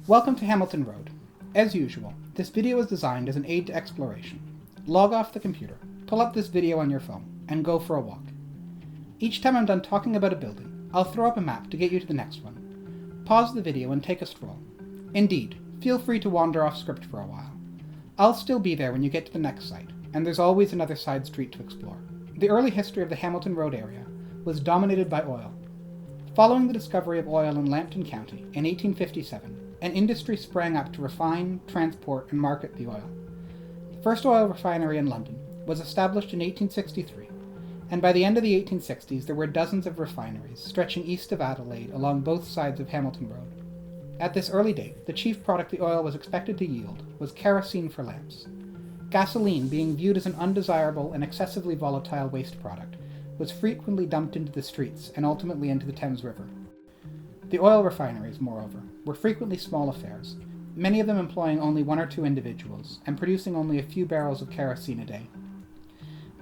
Welcome to Hamilton Road. As usual, this video is designed as an aid to exploration. Log off the computer, pull up this video on your phone, and go for a walk. Each time I'm done talking about a building, I'll throw up a map to get you to the next one. Pause the video and take a stroll. Indeed, feel free to wander off script for a while. I'll still be there when you get to the next site, and there's always another side street to explore. The early history of the Hamilton Road area was dominated by oil. Following the discovery of oil in Lambton County in 1857, an industry sprang up to refine, transport, and market the oil. The first oil refinery in London was established in 1863, and by the end of the 1860s there were dozens of refineries stretching east of Adelaide along both sides of Hamilton Road. At this early date, the chief product the oil was expected to yield was kerosene for lamps. Gasoline, being viewed as an undesirable and excessively volatile waste product, was frequently dumped into the streets and ultimately into the Thames River. The oil refineries, moreover, were frequently small affairs, many of them employing only one or two individuals and producing only a few barrels of kerosene a day.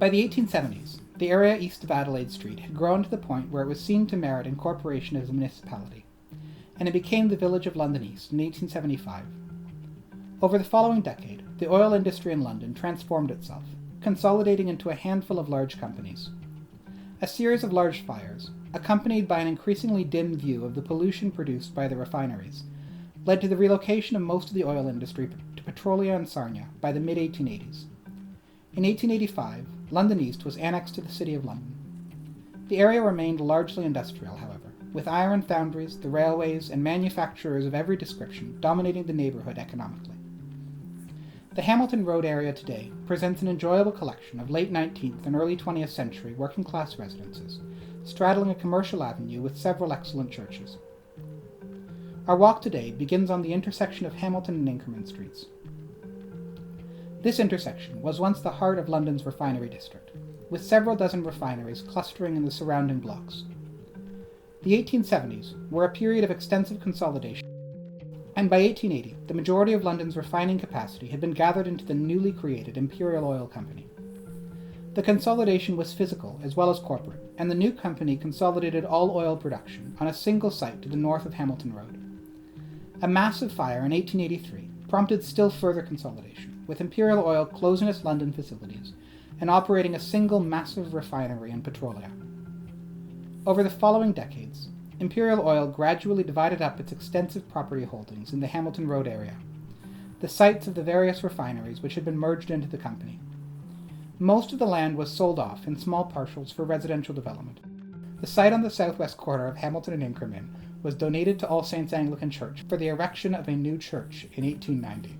By the 1870s, the area east of Adelaide Street had grown to the point where it was seen to merit incorporation as a municipality, and it became the village of London East in 1875. Over the following decade, the oil industry in London transformed itself, consolidating into a handful of large companies. A series of large fires, accompanied by an increasingly dim view of the pollution produced by the refineries, led to the relocation of most of the oil industry to Petrolia and Sarnia by the mid-1880s. In 1885, London East was annexed to the City of London. The area remained largely industrial, however, with iron foundries, the railways, and manufacturers of every description dominating the neighbourhood economically. The Hamilton Road area today presents an enjoyable collection of late 19th and early 20th century working-class residences, straddling a commercial avenue with several excellent churches. Our walk today begins on the intersection of Hamilton and Inkerman Streets. This intersection was once the heart of London's refinery district, with several dozen refineries clustering in the surrounding blocks. The 1870s were a period of extensive consolidation, and by 1880 the majority of London's refining capacity had been gathered into the newly created Imperial Oil Company. The consolidation was physical as well as corporate, and the new company consolidated all oil production on a single site to the north of Hamilton Road. A massive fire in 1883 prompted still further consolidation, with Imperial Oil closing its London facilities and operating a single massive refinery in Petrolia. Over the following decades, Imperial Oil gradually divided up its extensive property holdings in the Hamilton Road area, the sites of the various refineries which had been merged into the company. Most of the land was sold off in small parcels for residential development. The site on the southwest corner of Hamilton and Inkerman was donated to All Saints Anglican Church for the erection of a new church in 1890.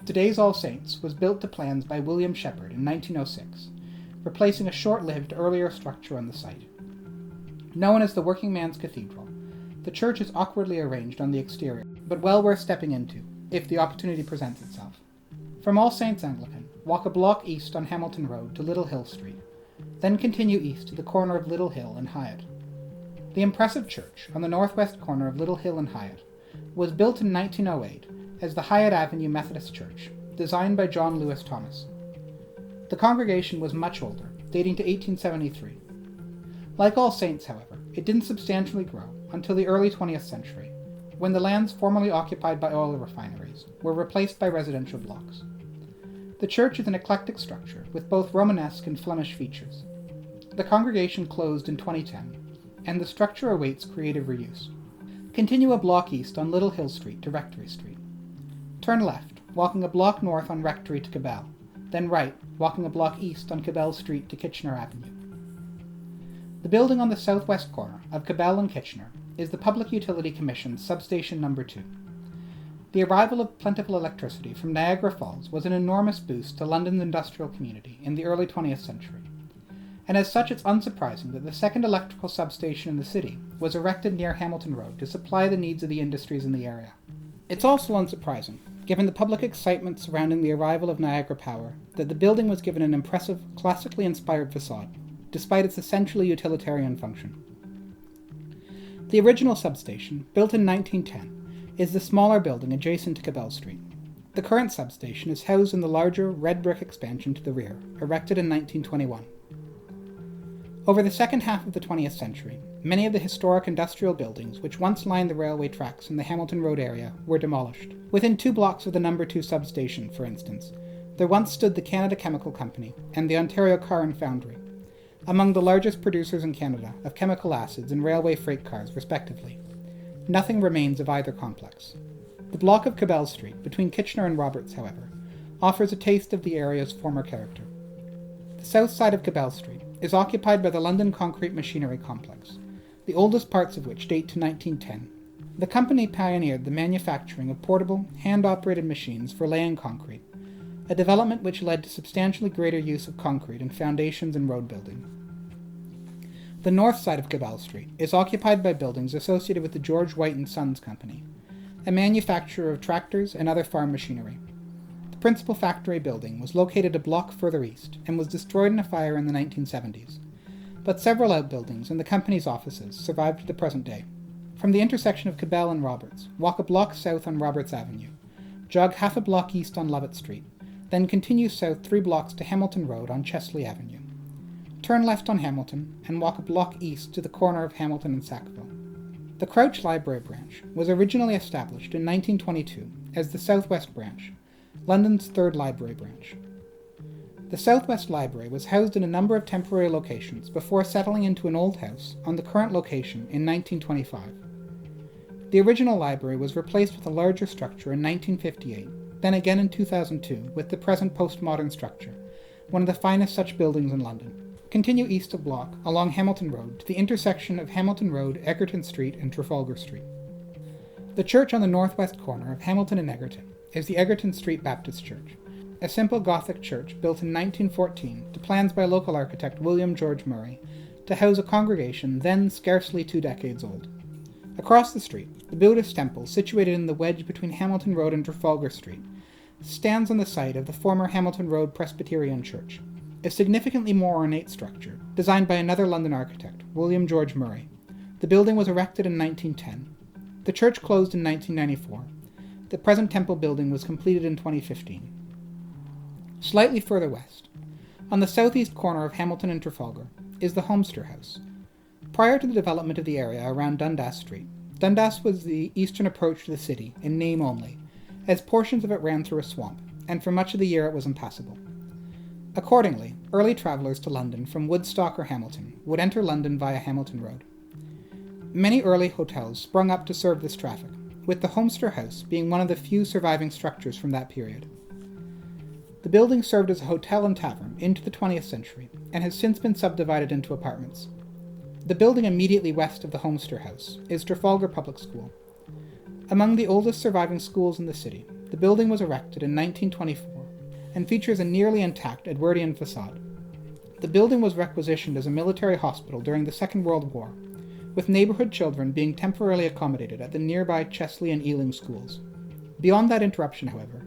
Today's All Saints was built to plans by William Shepherd in 1906, replacing a short-lived earlier structure on the site. Known as the Working Man's Cathedral, the church is awkwardly arranged on the exterior, but well worth stepping into, if the opportunity presents itself. From All Saints Anglican, walk a block east on Hamilton Road to Little Hill Street, then continue east to the corner of Little Hill and Hyatt. The impressive church on the northwest corner of Little Hill and Hyatt was built in 1908 as the Hyatt Avenue Methodist Church, designed by John Lewis Thomas. The congregation was much older, dating to 1873. Like All Saints, however, it didn't substantially grow until the early 20th century, when the lands formerly occupied by oil refineries were replaced by residential blocks. The church is an eclectic structure with both Romanesque and Flemish features. The congregation closed in 2010, and the structure awaits creative reuse. Continue a block east on Little Hill Street to Rectory Street. Turn left, walking a block north on Rectory to Cabell, then right, walking a block east on Cabell Street to Kitchener Avenue. The building on the southwest corner of Cabell and Kitchener is the Public Utility Commission's Substation No. 2. The arrival of plentiful electricity from Niagara Falls was an enormous boost to London's industrial community in the early 20th century, and as such it's unsurprising that the second electrical substation in the city was erected near Hamilton Road to supply the needs of the industries in the area. It's also unsurprising, given the public excitement surrounding the arrival of Niagara Power, that the building was given an impressive, classically inspired facade, despite its essentially utilitarian function. The original substation, built in 1910, is the smaller building adjacent to Cabell Street. The current substation is housed in the larger red brick expansion to the rear, erected in 1921. Over the second half of the 20th century, many of the historic industrial buildings which once lined the railway tracks in the Hamilton Road area were demolished. Within 2 blocks of the No. 2 substation, for instance, there once stood the Canada Chemical Company and the Ontario Car and Foundry, among the largest producers in Canada of chemical acids and railway freight cars, respectively. Nothing remains of either complex. The block of Cabell Street, between Kitchener and Roberts, however, offers a taste of the area's former character. The south side of Cabell Street is occupied by the London Concrete Machinery Complex, the oldest parts of which date to 1910. The company pioneered the manufacturing of portable, hand-operated machines for laying concrete, a development which led to substantially greater use of concrete in foundations and road building. The north side of Cabell Street is occupied by buildings associated with the George White & Sons Company, a manufacturer of tractors and other farm machinery. The principal factory building was located a block further east and was destroyed in a fire in the 1970s, but several outbuildings and the company's offices survived to the present day. From the intersection of Cabell and Roberts, walk a block south on Roberts Avenue, jog half a block east on Lovett Street, then continue south 3 blocks to Hamilton Road on Chesley Avenue. Turn left on Hamilton and walk a block east to the corner of Hamilton and Sackville. The Crouch Library branch was originally established in 1922 as the Southwest Branch, London's 3rd library branch. The Southwest Library was housed in a number of temporary locations before settling into an old house on the current location in 1925. The original library was replaced with a larger structure in 1958, then again in 2002 with the present postmodern structure, one of the finest such buildings in London. Continue east a block along Hamilton Road to the intersection of Hamilton Road, Egerton Street, and Trafalgar Street. The church on the northwest corner of Hamilton and Egerton is the Egerton Street Baptist Church, a simple Gothic church built in 1914 to plans by local architect William George Murray to house a congregation then scarcely 2 decades old. Across the street, the Buddhist temple, situated in the wedge between Hamilton Road and Trafalgar Street, stands on the site of the former Hamilton Road Presbyterian Church, a significantly more ornate structure, designed by another London architect, William George Murray. The building was erected in 1910. The church closed in 1994. The present temple building was completed in 2015. Slightly further west, on the southeast corner of Hamilton and Trafalgar, is the Homester House. Prior to the development of the area around Dundas Street, Dundas was the eastern approach to the city, in name only, as portions of it ran through a swamp, and for much of the year it was impassable. Accordingly, early travellers to London from Woodstock or Hamilton would enter London via Hamilton Road. Many early hotels sprung up to serve this traffic, with the Homester House being one of the few surviving structures from that period. The building served as a hotel and tavern into the 20th century, and has since been subdivided into apartments. The building immediately west of the Homester House is Trafalgar Public School. Among the oldest surviving schools in the city, the building was erected in 1924 and features a nearly intact Edwardian facade. The building was requisitioned as a military hospital during the Second World War, with neighbourhood children being temporarily accommodated at the nearby Chesley and Ealing schools. Beyond that interruption, however,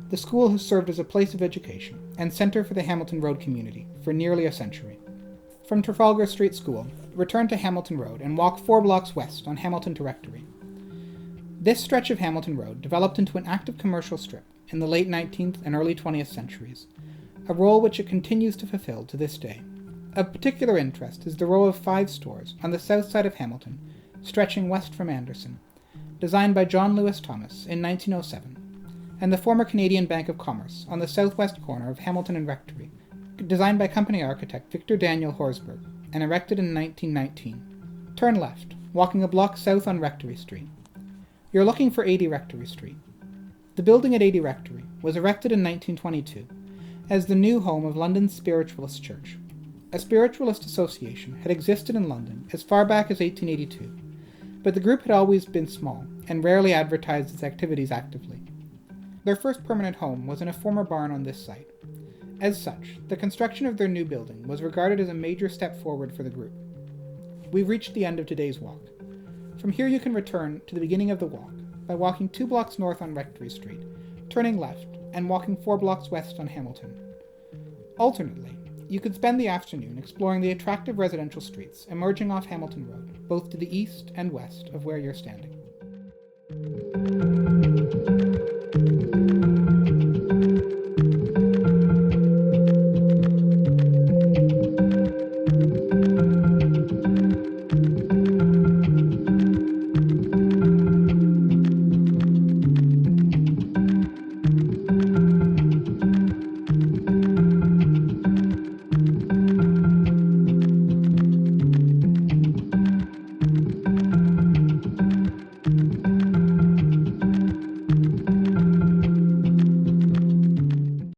the school has served as a place of education and centre for the Hamilton Road community for nearly a century. From Trafalgar Street School, return to Hamilton Road and walk 4 blocks west on Hamilton to Rectory. This stretch of Hamilton Road developed into an active commercial strip in the late 19th and early 20th centuries, a role which it continues to fulfill to this day. Of particular interest is the row of 5 stores on the south side of Hamilton, stretching west from Anderson, designed by John Lewis Thomas in 1907, and the former Canadian Bank of Commerce on the southwest corner of Hamilton and Rectory, designed by company architect Victor Daniel Horsburgh, and erected in 1919. Turn left, walking a block south on Rectory Street. You're looking for 80 Rectory Street. The building at 80 Rectory was erected in 1922 as the new home of London's Spiritualist Church. A Spiritualist association had existed in London as far back as 1882, but the group had always been small and rarely advertised its activities actively. Their first permanent home was in a former barn on this site. As such, the construction of their new building was regarded as a major step forward for the group. We've reached the end of today's walk. From here you can return to the beginning of the walk by walking 2 blocks north on Rectory Street, turning left, and walking 4 blocks west on Hamilton. Alternately, you could spend the afternoon exploring the attractive residential streets emerging off Hamilton Road, both to the east and west of where you're standing.